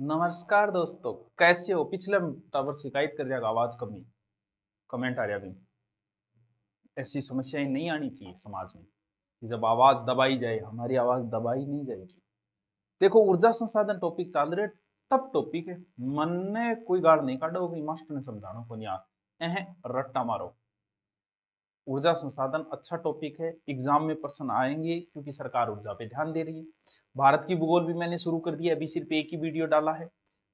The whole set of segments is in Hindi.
नमस्कार दोस्तों, कैसे हो? पिछले टावर शिकायत कर जाएगा आवाज कमी कमेंट आ जाएगा। ऐसी समस्याएं नहीं आनी चाहिए समाज में कि जब आवाज दबाई जाए, हमारी आवाज दबाई नहीं जाएगी। देखो, ऊर्जा संसाधन टॉपिक चल रहे, टफ टॉपिक है। मन ने कोई गाड़ नहीं काटो कि मास्टर ने समझाना को नहीं आ रट्टा मारो। ऊर्जा संसाधन अच्छा टॉपिक है, एग्जाम में प्रश्न आएंगे क्योंकि सरकार ऊर्जा पे ध्यान दे रही है। भारत की भूगोल भी मैंने शुरू कर दिया, अभी सिर्फ एक ही वीडियो डाला है,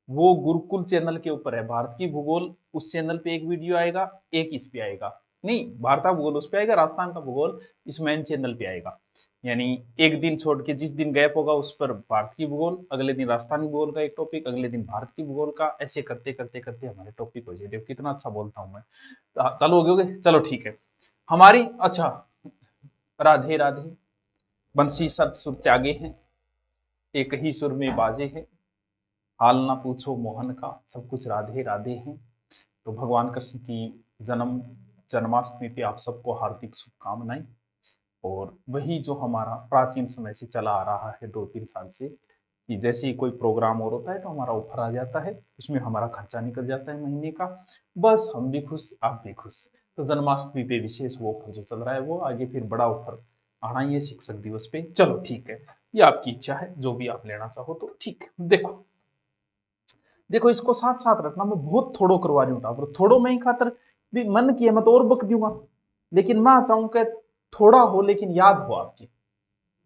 वो गुरुकुल चैनल के ऊपर है। भारत की भूगोल उस चैनल पे एक वीडियो आएगा, एक इस पे आएगा। नहीं, भारत का भूगोल उस पे आएगा, राजस्थान का भूगोल इस मेन चैनल पे आएगा। यानी एक दिन छोड़ के जिस दिन गैप होगा उस पर भारत की भूगोल, अगले दिन राजस्थानी भूगोल का एक टॉपिक, अगले दिन भारत की भूगोल का, ऐसे करते करते करते हमारे टॉपिक हो जाए। देखो कितना अच्छा बोलता हूँ मैं। चालू हो गए? चलो ठीक है। हमारी अच्छा, राधे राधे, बंसी सब सुर त्यागे हैं, एक ही सुर में बाजे हैं, हाल ना पूछो मोहन का, सब कुछ राधे राधे हैं। तो भगवान कृष्ण की जन्माष्टमी पे आप सबको हार्दिक शुभकामनाएं। और वही जो हमारा प्राचीन समय से चला आ रहा है 2-3 साल से, कि जैसे ही कोई प्रोग्राम और होता है तो हमारा ऑफर आ जाता है, उसमें हमारा खर्चा निकल जाता है महीने का। बस हम भी खुश, आप भी खुश। तो जन्माष्टमी पे विशेष वो ऑफर जो चल रहा है, वो आगे फिर बड़ा ऑफर आना ही है शिक्षक दिवस पे। चलो ठीक है, ये आपकी इच्छा है, जो भी आप लेना चाहो तो ठीक है। देखो देखो, इसको साथ साथ रखना, मैं बहुत थोड़ो करवा रही हूँ, थोड़ो मैं ही खातर भी मन किए मैं तो और बक दूंगा, लेकिन मैं चाहूं कि थोड़ा हो लेकिन याद हो आपकी।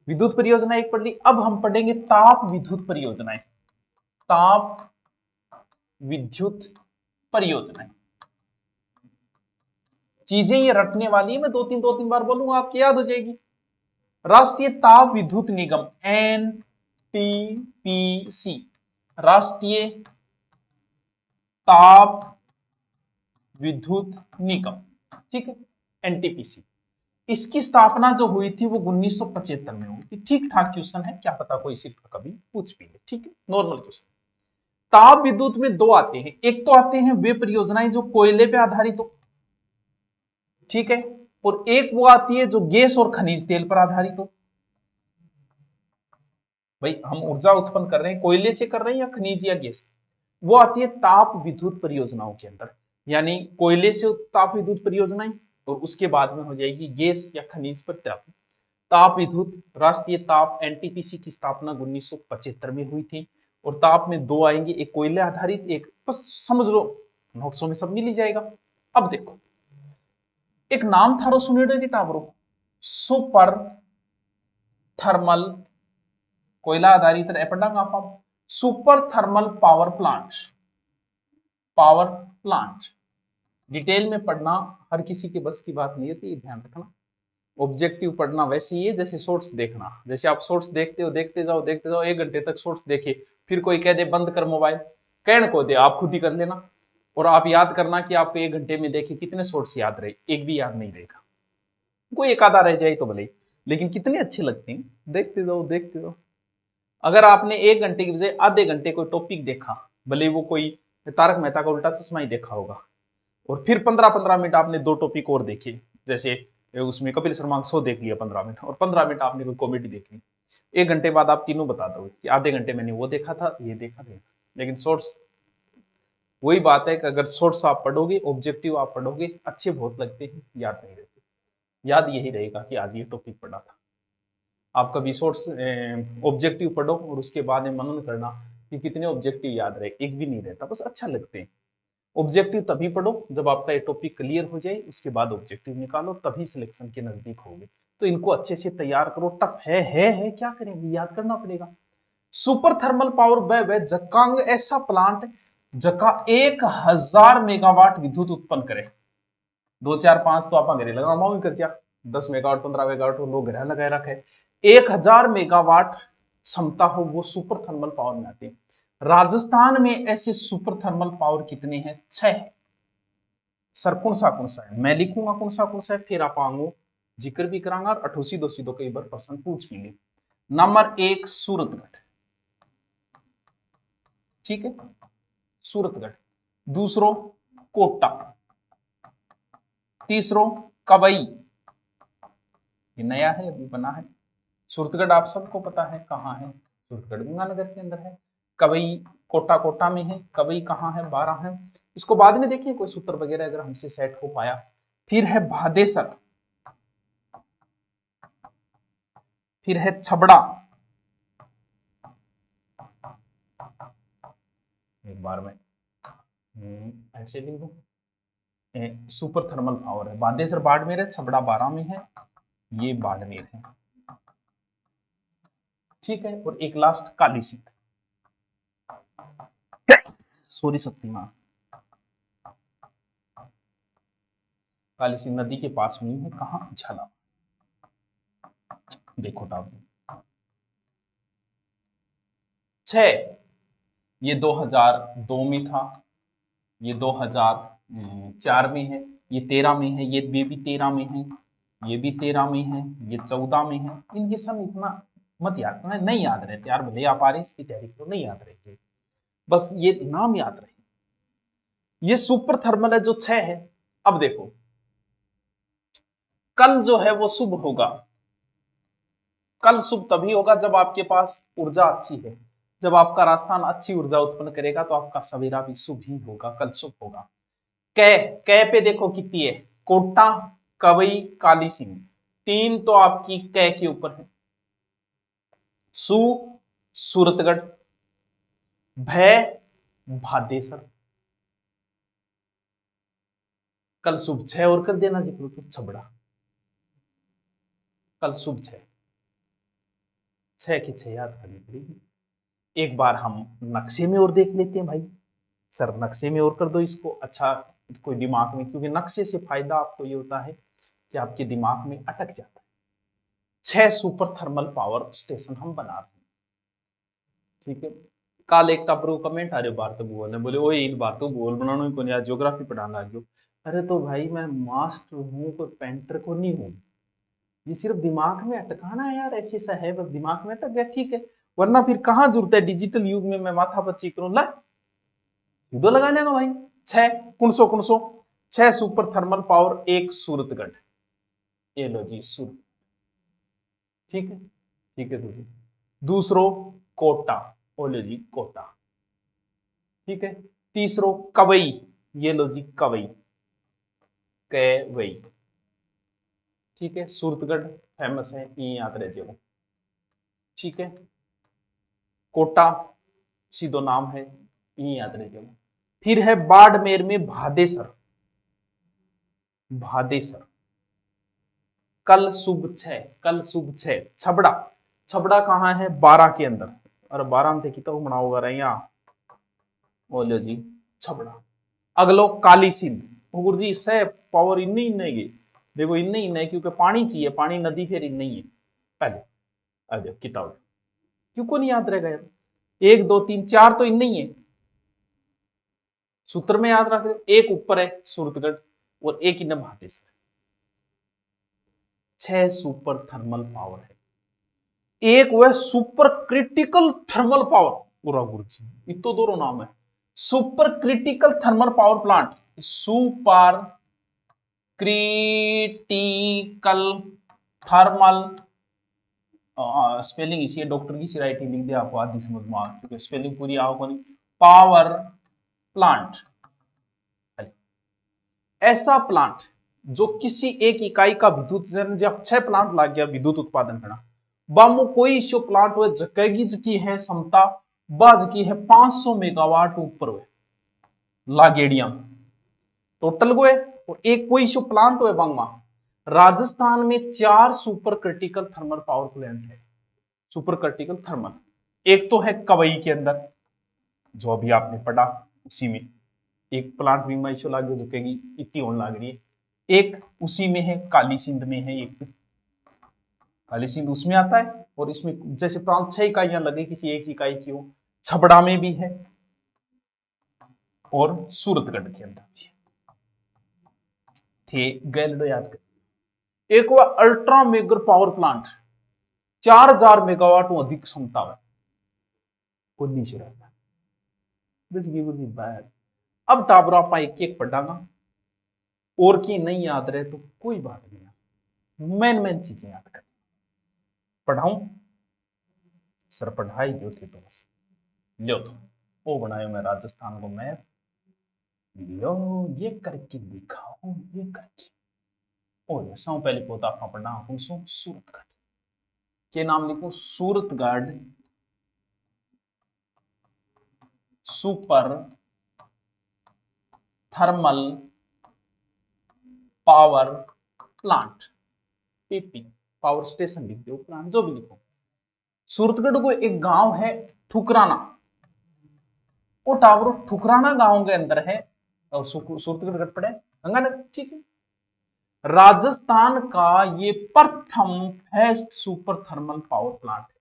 विद्युत परियोजना एक पढ़ ली, अब हम पढ़ेंगे ताप विद्युत परियोजनाएं। ताप विद्युत परियोजनाएं, चीजें ये रटने वाली है, मैं दो तीन बार बोलूंगा, आपकी याद हो जाएगी। राष्ट्रीय ताप विद्युत निगम, एनटीपीसी, राष्ट्रीय ताप विद्युत निगम, ठीक है, एनटीपीसी। इसकी स्थापना जो हुई थी वो 1975 में हुई थी। ठीक ठाक क्वेश्चन है, क्या पता कोई सिर्फ कभी पूछ भी ले, ठीक है, नॉर्मल क्वेश्चन। ताप विद्युत में दो आते हैं, एक तो आते हैं वे परियोजनाएं जो कोयले पे आधारित हो, ठीक है, और एक वो आती है जो गैस और खनिज तेल पर आधारित हो। भाई हम ऊर्जा उत्पन्न कर रहे हैं, कोयले से कर रहे हैं या खनिज या गैस, वो आती है ताप विद्युत परियोजनाओं के अंदर। यानी कोयले से ताप विद्युत परियोजनाएं, और उसके बाद में हो जाएगी गैस या खनिज पर ताप ताप विद्युत। राष्ट्रीय ताप एनटीपीसी की स्थापना 1975 में हुई थी, और ताप में दो आएंगे, एक कोयले आधारित, एक बस समझ लो, नोट्सों में सब मिल ही जाएगा। अब देखो, एक नाम थारो सुनेड़ो की टावरो, सुपर थर्मल, कोयला आधारित एपडांग आप super thermal power plant, power plant. Detail में पढ़ना हर किसी के बस की बात नहीं होती, ये ध्यान रखना। ऑब्जेक्टिव पढ़ना वैसे ही है जैसे शॉर्ट्स देखना, जैसे आप शॉर्ट्स देखते हो, देखते जाओ 1 घंटे तक शॉर्ट्स देखिए, फिर कोई कह दे बंद कर मोबाइल, कहने को दे आप खुद ही कर लेना। और आप याद करना कि आपको 1 घंटे में देखे कितने शॉर्ट्स याद रहे, एक भी याद नहीं रहेगा। कोई एक आधा रह जाए तो भले, लेकिन कितने अच्छे लगते हैं, देखते जाओ। अगर आपने 1 घंटे की बजाय आधे घंटे कोई टॉपिक देखा, भले वो कोई तारक मेहता का उल्टा चश्मा ही देखा होगा, और फिर 15-15 मिनट आपने दो टॉपिक और देखे, जैसे उसमें कपिल शर्मा का शो देख लिया 15 मिनट, और 15 मिनट आपने कोई कॉमेडी देख ली, 1 घंटे बाद आप तीनों बता दोगे कि आधे घंटे मैंने वो देखा था, ये देखा था। लेकिन शॉर्ट्स, वही बात है कि अगर शॉर्ट्स आप पढ़ोगे, ऑब्जेक्टिव आप पढ़ोगे, अच्छे बहुत लगते हैं, याद नहीं रहते। याद यही रहेगा कि आज ये टॉपिक पढ़ा था। आप कभी शॉर्ट्स ऑब्जेक्टिव पढ़ो और उसके बाद में मनन करना कि कितने ऑब्जेक्टिव याद रहे, एक भी नहीं रहता, बस अच्छा लगते हैं। ऑब्जेक्टिव तभी पढ़ो जब आपका ये टॉपिक क्लियर हो जाए, उसके बाद ऑब्जेक्टिव निकालो, तभी सिलेक्शन के नजदीक होगे। तो इनको अच्छे से तैयार करो, टफ है क्या करेंगे, याद करना पड़ेगा। सुपर थर्मल पावर वेब है जकांग, ऐसा प्लांट जका 1000 मेगावाट विद्युत उत्पन्न करे। 2 4 5 तो आप घरे लगा माऊ कर दिया, 10 मेगावाट 15 मेगावाट लोग घर लगाए रखे। 1000 मेगावाट क्षमता हो वो सुपर थर्मल पावर में आती है। राजस्थान में ऐसे सुपर थर्मल पावर कितने हैं? 6। सर कौन सा है, मैं लिखूंगा कौन सा है, फिर आप आंगो जिक्र भी करांगा, और अठो सीधो सीधो कई बार प्रश्न पूछ भी ले। नंबर 1 सूरतगढ़, ठीक है, सूरतगढ़। दूसरो कोटा, तीसरो कवई, ये नया है अभी बना है। सूरतगढ़ आप सबको पता है कहाँ है, सूरतगढ़ गंगानगर के अंदर है। कवई कोटा कोटा में है, कवई कहाँ है, बारा है। इसको बाद में देखिए कोई सूत्र वगैरह अगर हमसे सेट हो पाया। फिर है भादेसर, फिर है छबड़ा, एक बार में ऐसे लिख दो, सुपर थर्मल पावर है। बादेसर बाड़मेर है, छबड़ा बारा में है, ये बाड़मेर है, ठीक है। और एक लास्ट काली सिंध, सॉरी शक्तिमान, काली सिंध नदी के पास में है, कहां, झला। देखो टाप 6, ये 2002 में था, ये 2004 में है, ये 13 में है, ये भी 13 में है, ये भी 13 में है, ये 14 में है। इनके सन इतना मत याद, नहीं याद रहते यार, भले आप आ रहे इसकी तैयारी तो नहीं याद रहते, बस ये नाम याद रहे। ये सुपर थर्मल है जो 6 है। अब देखो कल जो है वो शुभ होगा, कल शुभ तभी होगा जब आपके पास ऊर्जा अच्छी है। जब आपका राजस्थान अच्छी ऊर्जा उत्पन्न करेगा तो आपका सवेरा भी शुभ ही होगा, कल शुभ होगा। कै कै पे देखो कितनी है, कोटा, कवई, काली सिंध, 3 तो आपकी कै के ऊपर है। सु सूरतगढ़, भय भादेसर, कल शुभ 6 और कर देना जी तो छबड़ा, कल शुभ 6 की 6 याद करनी पड़ेगी। एक बार हम नक्शे में और देख लेते हैं भाई, सर नक्शे में और कर दो इसको, अच्छा कोई दिमाग में, क्योंकि नक्शे से फायदा आपको ये होता है कि आपके दिमाग में अटक जाता है। 6 सुपर थर्मल पावर स्टेशन हम बना रहे हैं, ठीक है। काल एक टापर कमेंट आ रहे भारत भूगोल ने, बोले ओ इन बातों भूगोल बनाना ही को ज्योग्राफी पढ़ाना लग गयो। अरे तो भाई मैं मास्टर हूँ, कोई पेंटर को नहीं हूँ, ये सिर्फ दिमाग में अटकाना है यार, ऐसे सा है, बस दिमाग में अटक गया, ठीक है। वरना फिर कहां जरूरत है डिजिटल युग में मैं माथा पच्ची करूं, ला दो लगा लेगा भाई। 6 कुणसो कुणसो, 6 सुपर थर्मल पावर, एक सूरतगढ़, ये लो जी सूरत, ठीक है, ठीक है। दूसरो कोटा, ओ लो जी कोटा, ठीक है। तीसरो कवई, ये लो जी कवई, कैवई, ठीक है। सूरतगढ़ फेमस है, ये याद रह जाओ, ठीक है। कोटा सीधो नाम है, ये याद रह जाओ। फिर है बाड़मेर में भादेसर, भादेसर, कल शुभ 6, कल शुभ 6। छबड़ा, छबड़ा कहां है, 12 के अंदर, और 12 में थे कि तो बनाओगा रहे यहाँ, बोलो जी छबड़ा। अगलो काली सिंध, गुरु जी से पावर इन्नी इन्ने की, देखो इन्ने इन्ने क्योंकि पानी चाहिए, पानी नदी फिर इन्ने ही है पहले, आ जाओ किताब, क्यों को नहीं याद रहेगा यार, 1 2 3 4 तो इन्ने ही है, सूत्र में याद रख, एक ऊपर है सूरतगढ़ और एक इन्हें भादेसर, 6 सुपर थर्मल पावर है। एक वह सुपर क्रिटिकल थर्मल पावर, पूरा गुरु जी इतो दोनों नाम है, super critical thermal power plant, super critical thermal, spelling इसी है, डॉक्टर की राइटिंग लिख दे आपको आधी समझ में आ, क्योंकि स्पेलिंग पूरी आओ नहीं, पावर प्लांट, ऐसा प्लांट जो किसी एक इकाई का विद्युत, जब 6 प्लांट लग गया विद्युत उत्पादन करना, बामो कोई शो प्लांट हुए जकेगी की है क्षमता, बाज की है 500 मेगावाट ऊपर हुए लागेड़िया टोटल हुए, और एक कोई शो प्लांट हुए बांगमा, राजस्थान में 4 super critical thermal power plant है, सुपर क्रिटिकल थर्मल। एक तो है कवई के अंदर जो अभी आपने पढ़ा, उसी में एक प्लांट भी मैशो लागे झुकेगी इतनी होने लग रही है, एक उसी में है काली सिंध में है, एक काली सिंध उसमें आता है, और इसमें जैसे 5-6 इकाइयां लगे किसी एक इकाई की हो, छबड़ा में भी है और सूरतगढ़ के अंदर भी है, थे गैलडो याद कर। एक हुआ ultra megger power plant, 4000 megawatt अधिक क्षमता है, उन्नीस बस। अब टाबरा आप एक एक पढ़ागा, और की नहीं याद रहे तो कोई बात नहीं, मेन मेन चीजें याद कर, पढ़ाऊं सर, पढ़ाई जो थी तो बस लो तो वो बनायो मैं राजस्थान को मैप, यो ये करके दिखाओ, ये करके। और सौ पहले पोता आपका पढ़ना आपको सूरतगढ़ के नाम लिखो, Suratgarh super thermal power plant, PP, power station लिख दो, प्लांट जो भी लिखो। सूरतगढ़ को एक गांव है ठुकराना, वो टावरो ठुकराना गांव के अंदर है, और सूरतगढ़ गढ़ पड़े गंगानगर, ठीक है। राजस्थान का ये प्रथम fast super thermal power plant है,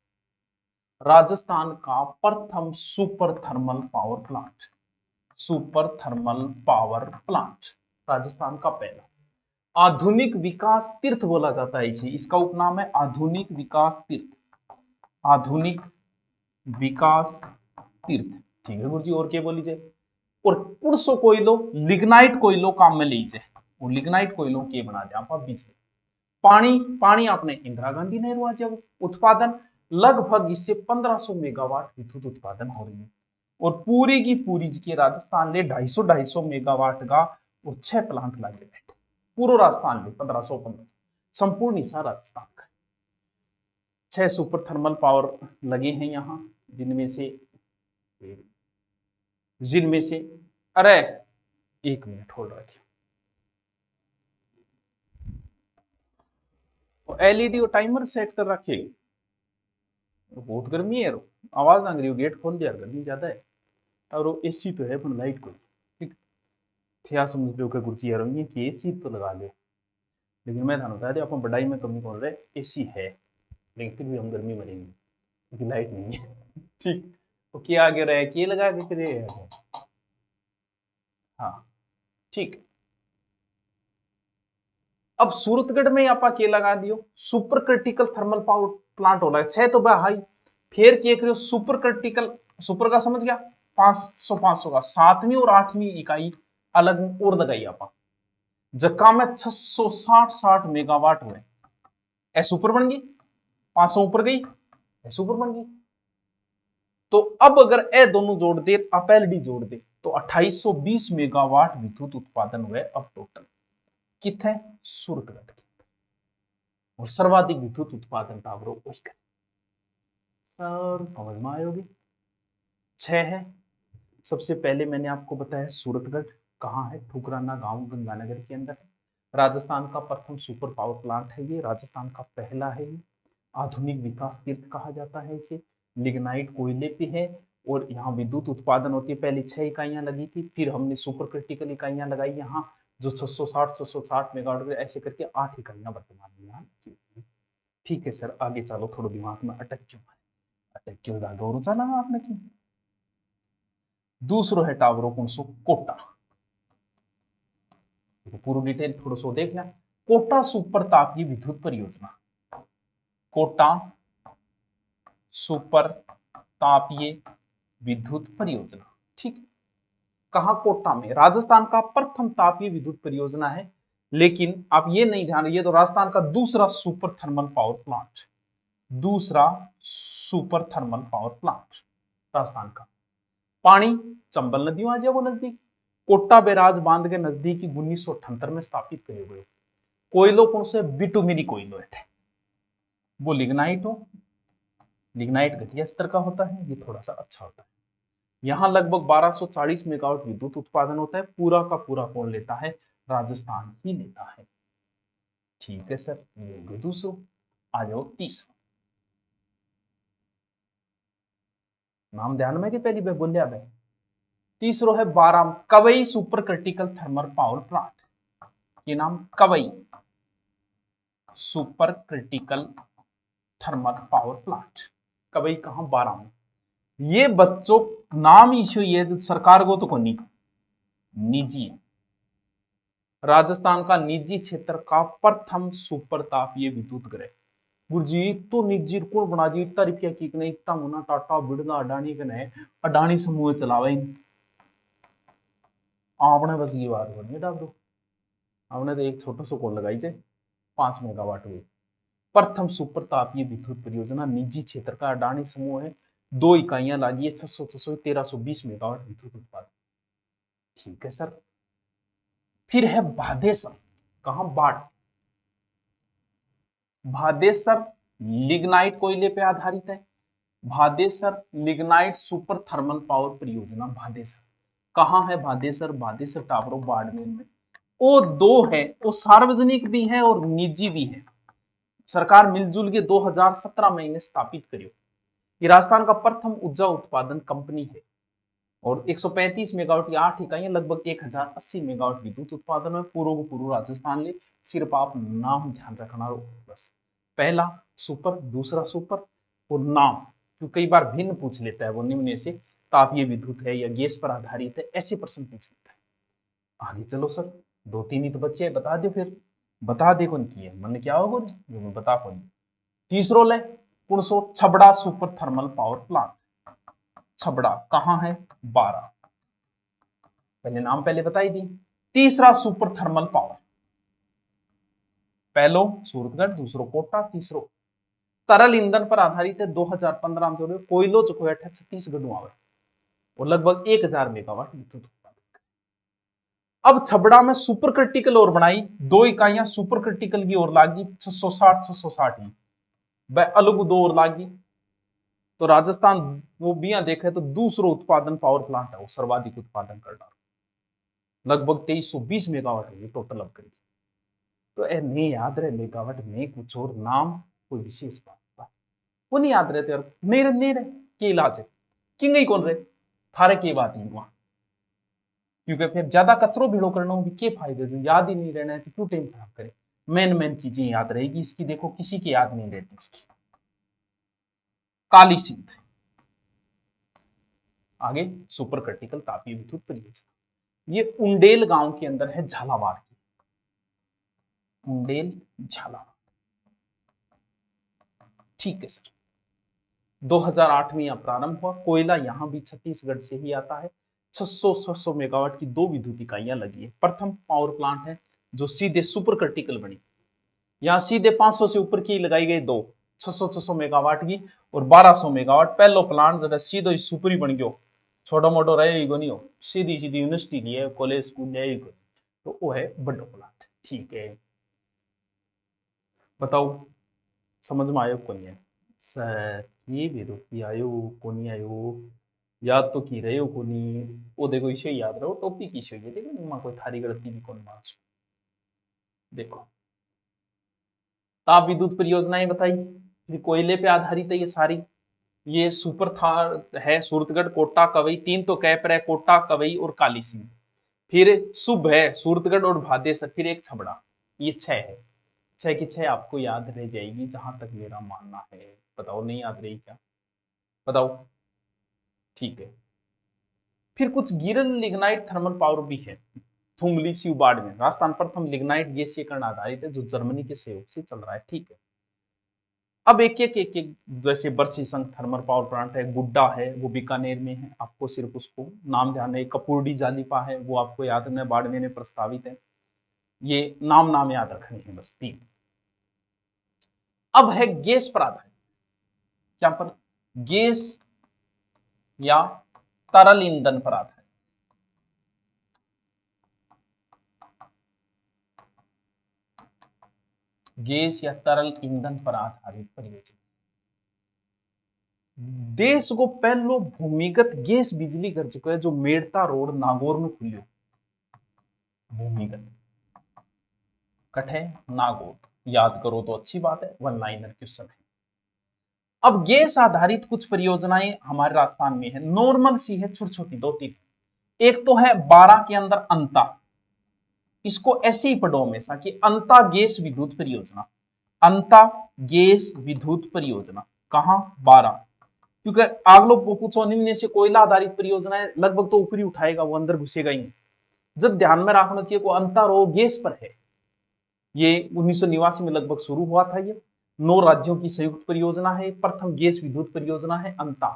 राजस्थान का प्रथम super thermal power plant, super thermal power plant Rajasthan का पहला। आधुनिक विकास तीर्थ बोला जाता है इसे, इसका उपनाम है आधुनिक विकास तीर्थ, आधुनिक विकास तीर्थ, ठीक है गुरुजी। और क्या बोली जाए, और पुरसो कोयलो लिग्नाइट कोयलो काम में लीजिए, और लिग्नाइट कोयलो के बना दे आप बिजली। पानी पानी आपने इंदिरा गांधी नहर आज उत्पादन लगभग इससे 1500 मेगावाट विद्युत उत्पादन हो रही है, और पूरी की पूरी जी राजस्थान ले 250 मेगावाट का और 6 प्लांट लगे बैठे, पूरा राजस्थान ले 1500 संपूर्ण हिस्सा राजस्थान का। 6 सुपर थर्मल पावर लगे हैं यहां, जिनमें से अरे 1 मिनट होल्ड रखिए, एलईडी और टाइमर सेट कर रखिए। बहुत गर्मी है, आवाज आ रही, गेट खोल दिया, गर्मी ज्यादा है। और एसी तो है पर लाइट को ठीक थिया समझ लो कि गुरुजी यार ये कि एसी तो लगा ले, लेकिन मैं थानू बता दिया अपन बढ़ाई में कमी बोल रहे, एसी है लेकिन फिर भी हम गर्मी मरेंगे क्योंकि लाइट नहीं है ठीक। तो क्या आगे रहे कि लगा के फिर, हाँ ठीक। अब सूरतगढ़ में आप के लगा दियो super critical thermal power plant हो रहा है, 6 तो भाई फिर क्या करियो सुपर क्रिटिकल, सुपर का समझ गया 500 का, 7वीं और 8वीं इकाई अलग और लगाई आप, जक्का में 660 मेगावाट हुए, ए सुपर बन गई, 500 ऊपर गई, ए सुपर बन गई। तो अब अगर ए दोनों जोड़ दे, अपएलडी जोड़ दे, तो 2820 मेगावाट विद्युत उत्पादन हुए अब टोटल, कितने सूरतगढ़ के, और सर्वाधिक विद्युत उत्पादन टावरों वही कर। सर समझ में आयोगी, 6 है। सबसे पहले मैंने आपको बताया सूरतगढ़ कहाँ है, ठुकराना गांव गंगानगर के अंदर है, राजस्थान का प्रथम सुपर पावर प्लांट है ये, राजस्थान का पहला है ये, आधुनिक विकास तीर्थ कहा जाता है इसे, लिग्नाइट कोयले पे है, और यहाँ विद्युत उत्पादन होती है। पहले 6 इकाइयां लगी थी, फिर हमने सुपर क्रिटिकल इकाइयां लगाई यहाँ जो 660 मेगावाट ऐसे करके 8 इकाइयां वर्तमान में यहाँ लगी हुई। ठीक है सर आगे चलो, थोड़ा दिमाग में अटक क्यों गौरव चला आपने की। दूसरो है टावरों कौन सो कोटा, पूरी डिटेल थोड़ा सो देखना, कोटा सुपर तापीय विद्युत परियोजना, कोटा सुपर तापीय विद्युत परियोजना, ठीक। कहा कोटा में, राजस्थान का प्रथम तापीय विद्युत परियोजना है, लेकिन आप ये नहीं ध्यान, ये तो राजस्थान का दूसरा सुपर थर्मल पावर प्लांट, दूसरा super thermal power plant Rajasthan का। पानी चंबल नदियों आ जाए वो नजदीक, कोटा बैराज बांध के नजदीक 1978 में स्थापित करे हुए। कोयलो कौन से, बिटुमिनी कोयलो है, वो लिग्नाइट हो, लिग्नाइट घटिया स्तर का होता है, ये थोड़ा सा अच्छा होता है। यहां लगभग 1240 मेगावाट विद्युत उत्पादन होता है, पूरा का पूरा कौन लेता है, राजस्थान ही लेता है। ठीक है सर, ये हो गया दूसरा, आ जाओ तीसरा, नाम ध्यान में कि पहली बार बोलिया भाई। तीसरो है Baran Kawai super critical thermal power plant, ये नाम Kawai super critical thermal power plant, Kawai कहां, बाराम। ये बच्चों नाम इश्यू ये सरकार को तो को नहीं, निजी है, राजस्थान का निजी क्षेत्र का प्रथम सुपर तापीय विद्युत गृह। गुरुजी तो निजी कौन बना दी, इतना रुपया की नहीं, इतना मुना टाटा बिड़ला अडानी के नहीं, अडानी समूह चलावे आपने, बस ये बात बनी है डाबरू, आपने तो एक छोटा सा कॉल लगाई जाए 5 मेगावाट हुई, प्रथम सुपर तापीय विद्युत परियोजना निजी क्षेत्र का अडानी समूह है, 2 इकाइयां लागी है, 600 600 1320 मेगावाट विद्युत उत्पादन। ठीक है सर। फिर है भादेसर, कहां, बाढ़। भादेसर लिग्नाइट कोयले पे आधारित है। भादेसर लिग्नाइट सुपर थर्मल पावर परियोजना भादेसर, कहां है भादेसर? भादेसर टावरों बाड़मेर में। वो दो है, वो सार्वजनिक भी है और निजी भी है। सरकार मिलजुल के 2017 में इन्हें स्थापित करियो। ये राजस्थान का प्रथम ऊर्जा उत्पादन कंपनी है और 135 मेगावाट की 8 इकाइयां लगभग 1080 मेगावाट विद्युत उत्पादन में पूर्व पूर्व राजस्थान ले। सिर्फ आप नाम ध्यान रखना हो बस, पहला सुपर, दूसरा सुपर और नाम, क्योंकि कई बार भिन्न पूछ लेता है वो निम्न से, तापीय विद्युत है या गैस पर आधारित है, ऐसे प्रश्न पूछ लेता है। आगे चलो सर, 2-3 ही तो बच्चे हैं, बता दो फिर, बता दे कौन की है, मन क्या होगा जो मैं बता कौन। तीसरो ले कुणसो Chhabra super thermal power plant. Chhabra कहां है? 12, पहले नाम पहले बताई दी। तीसरा सुपर थर्मल पावर, पहलो सूरतगढ़, दूसरो कोटा, तीसरो तरल ईंधन पर आधारित है। 2015 में जो कोयलो जो है छत्तीसगढ़ में आवे और लगभग 1000 मेगावाट विद्युत उत्पादन। अब छबड़ा में सुपर क्रिटिकल और बनाई, 2 इकाइयां सुपर क्रिटिकल की ओर लागी, 660 ही वह अलग 2 और लागी। तो राजस्थान वो भी देखे तो दूसरो उत्पादन पावर प्लांट है, वो सर्वाधिक उत्पादन कर रहा, लगभग 2320 मेगावाट होगी टोटल अब करीब। तो नहीं याद रहे मेगावाट में कुछ और नाम, कोई विशेष बात वो नहीं याद रहते और नहीं रहे के इलाज है कि नहीं कौन रहे थारे की बात ही वहां, क्योंकि फिर ज्यादा कचरो भिड़ो करना भी के फायदे से, याद ही नहीं रहना है तो क्यों टाइम खराब करे। मेन चीजें याद रहेगी इसकी, देखो किसी की याद नहीं रहती इसकी। काली सिंध, आगे सुपर क्रिटिकल तापीय विद्युत परियोजना, ये उंडेल गांव के अंदर है, झालावाड़ की। उंडेल झालावाड़, ठीक है सर। 2008 में यह प्रारंभ हुआ। कोयला यहां भी छत्तीसगढ़ से ही आता है। 600 मेगावाट की 2 विद्युत इकाइयां लगी है। प्रथम पावर प्लांट है जो सीधे सुपर क्रिटिकल बनी। यहां सीधे 500 से ऊपर की लगाई गई 2 600 मेगावाट की और 1200 मेगावाट। पहलो प्लांट जो सीधो सुपर ही बन गयो, छोटो मोटो रहे नहीं हो, सीधी सीधी यूनिवर्सिटी की है, कॉलेज स्कूल है, तो वो है बड़ो प्लांट। ठीक है, बताओ समझ में आयो को नहीं है? सर ये भी रोकी आयो को नहीं आयो, याद तो की रहे हो को नहीं, वो देखो इसे याद रहो, टॉपिक इशू है, देखो मम्मा कोई थारी गलती भी कौन मान। देखो ताप विद्युत परियोजनाएं बताई, फिर कोयले पे आधारित है ये सारी। ये सुपर थार है सूरतगढ़, कोटा, कवई, 3 तो कैप है, कोटा, कवई और काली सिंह। फिर शुभ है सूरतगढ़ और भादेसर, फिर एक छबड़ा। ये 6 है, 6 की 6 आपको याद रह जाएगी जहां तक मेरा मानना है। बताओ नहीं याद रही क्या? बताओ। ठीक है, फिर कुछ गिरल लिग्नाइट थर्मल पावर भी है। थुमली सिवबाड़ में राजस्थान प्रथम लिग्नाइट गैसीकरण आधारित है जो जर्मनी के सहयोग से चल रहा है। ठीक है, अब एक जैसे बरसी संघ थर्मल पावर प्लांट है, गुड्डा है वो बीकानेर में है, आपको सिर्फ उसको नाम ध्यान है। कपूरडी जालीपा है वो आपको याद रखना है, बाड़मेर में प्रस्तावित है। ये नाम याद रखने हैं बस 3। अब है गैस पर आधारित, क्या पर? गैस या तरल ईंधन पर आधारित। गैस या तरल ईंधन पर आधारित परियोजना। देश को पहलो भूमिगत गैस बिजली घर चुका है जो मेड़ता रोड नागौर में खुलियो। भूमिगत कठे नागौर, याद करो तो अच्छी बात है, 1 लाइनर क्वेश्चन है। अब गैस आधारित कुछ परियोजनाएं हमारे राजस्थान में है, नॉर्मल सी है, छोटी छोटी 2-3। एक तो है 12 के अंदर अंता, इसको ऐसे ही पढ़ो हमेशा कि अंता गैस विद्युत परियोजना। अंता गैस विद्युत परियोजना कहां? 12, क्योंकि आगलो पूछो निम्न से कोयला आधारित परियोजना है, लगभग तो ऊपरी उठाएगा, वो अंदर घुसेगा ही। जब ध्यान में रखना चाहिए को अंतर हो गैस पर है। ये 1989 में लगभग शुरू हुआ था। ये 9 राज्यों की संयुक्त परियोजना है, प्रथम गैस विद्युत परियोजना है अंता।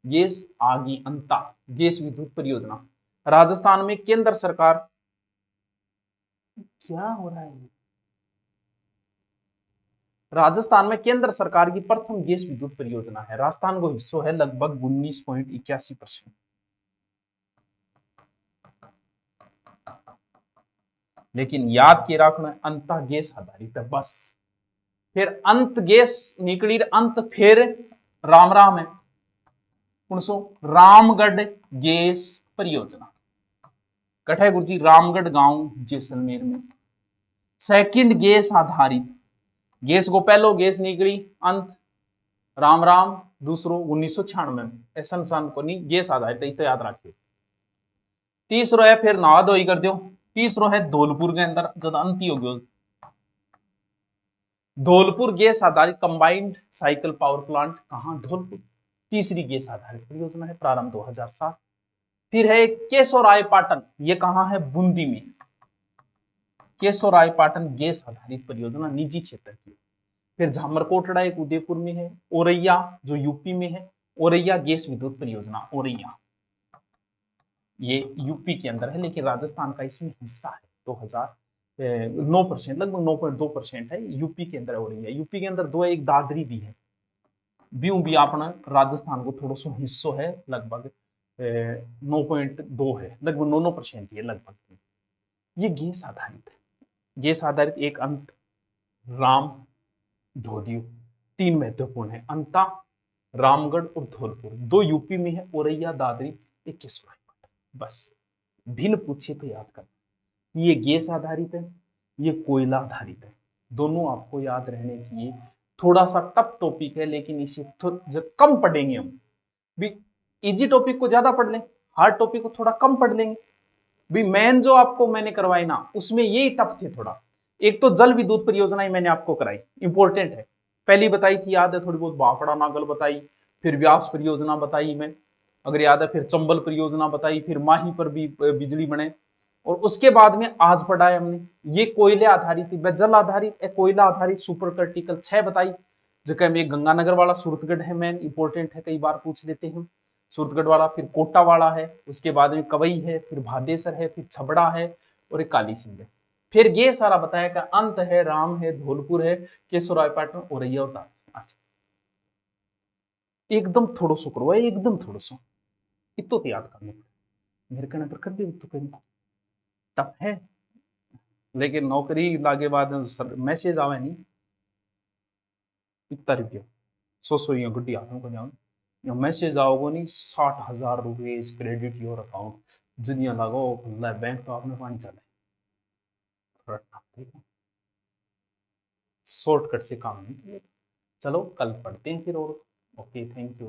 गैस आगी अंता गैस विद्युत परियोजना। राजस्थान में केंद्र सरकार, क्या हो रहा है? राजस्थान में केंद्र सरकार की प्रथम गैस विद्युत परियोजना है। राजस्थान को हिस्सों है लगभग 19.81%। लेकिन याद किए रखना अंत गैस आधारित है बस। फिर अंत गैस निकली अंत फिर राम राम है रामगढ़ गैस परियोजना कठे गुरु जी रामगढ़ गांव जैसलमेर में। सेकंड गैस आधारित गैस को पहलो गैस निकली अंत राम राम दूसरो 1996 में ऐसा सन को नहीं गैस आधारित तो याद रखिए। तीसरो है फिर नहा धोई कर दो। तीसरो है धौलपुर के अंदर जब अंत हो गया धौलपुर गैस आधारित कंबाइंड साइकिल पावर प्लांट कहां धौलपुर। तीसरी गैस आधारित परियोजना है प्रारंभ 2007। फिर है केशोरायपाटन ये कहां है बूंदी में। केशोरायपाटन गैस आधारित परियोजना निजी क्षेत्र की। फिर झामरकोटड़ा एक उदयपुर में है। औरैया जो यूपी में है औरैया गैस विद्युत परियोजना औरैया ये यूपी के अंदर है लेकिन राजस्थान का इसमें हिस्सा है। 9% लगभग 9.2% है यूपी के अंदर हो रही है। यूपी के अंदर दो है एक दादरी भी है ब्यू भी अपना राजस्थान को थोड़ा सा हिस्सों है लगभग 9.2 है लगभग 9% है लगभग। ये गैस आधारित है। गैस आधारित एक अंत राम धोदियो तीन महत्वपूर्ण है अंता रामगढ़ और धौलपुर दो यूपी में है औरैया दादरी एक केशोरायपाटन बस। भिन्न पूछे तो याद करना ये गैस आधारित है ये कोयला आधारित है दोनों आपको याद रहने चाहिए। थोड़ा सा टफ टॉपिक है लेकिन इसे कम पढ़ेंगे हम भी। इजी टॉपिक को ज्यादा पढ़ लें हार्ड टॉपिक को थोड़ा कम पढ़ लेंगे भी। मेन जो आपको मैंने करवाई ना उसमें यही टफ थे थोड़ा। एक तो जल विद्युत परियोजना मैंने आपको कराई इंपॉर्टेंट है पहली बताई थी याद है थोड़ी बहुत भाखड़ा नागल बताई। फिर व्यास परियोजना बताई मैं अगर याद है। फिर चंबल परियोजना बताई फिर माही पर भी बिजली बने। और उसके बाद में आज पढ़ा है हमने ये कोयले आधारित जल आधारित कोयला आधारित सुपर क्रिटिकल 6 बताई जगह में गंगानगर वाला सूरतगढ़ है मेन इंपॉर्टेंट है कई बार पूछ लेते हैं सूरतगढ़ वाला। फिर कोटा वाला है उसके बाद में कवई है फिर भादेसर है फिर छबड़ा है और एक काली सिंह है। फिर ये सारा बताया कि अंत है राम है धौलपुर है केशोरायपाटन औरैया और दादरी। एकदम थोड़ो सो करो एकदम थोड़ो सो इतो तो याद करना पड़े मेरे कहने पर कर दे तो कहीं टफ है लेकिन नौकरी लागे बाद मैसेज आवे नहीं इतना रुपया सो या गुड्डी हाथों को जाओ या मैसेज आओगे नहीं 60,000 रुपये इस क्रेडिट योर अकाउंट जिनिया लगो बैंक तो आपने पानी चले थोड़ा टफ ठीक है शॉर्टकट से काम नहीं चलेगा। चलो कल पढ़ते हैं फिर और ओके थैंक यू।